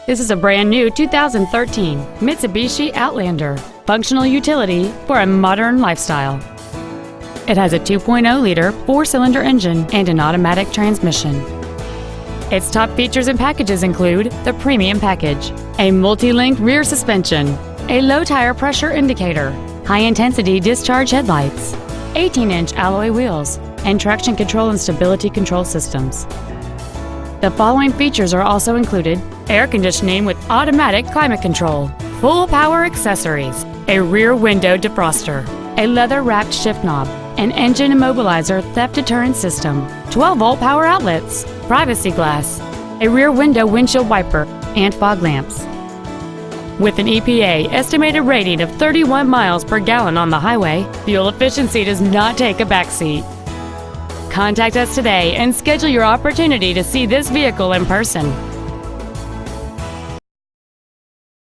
This is a brand new 2013 Mitsubishi Outlander, functional utility for a modern lifestyle. It has a 2.0-liter four-cylinder engine and an automatic transmission. Its top features and packages include the Premium Package, a multi-link rear suspension, a low tire pressure indicator, high-intensity discharge headlights, 18-inch alloy wheels, and traction control and stability control systems. The following features are also included: air conditioning with automatic climate control, full power accessories, a rear window defroster, a leather-wrapped shift knob, an engine immobilizer theft deterrent system, 12-volt power outlets, privacy glass, a rear window windshield wiper, and fog lamps. With an EPA estimated rating of 31 miles per gallon on the highway, fuel efficiency does not take a backseat. Contact us today and schedule your opportunity to see this vehicle in person.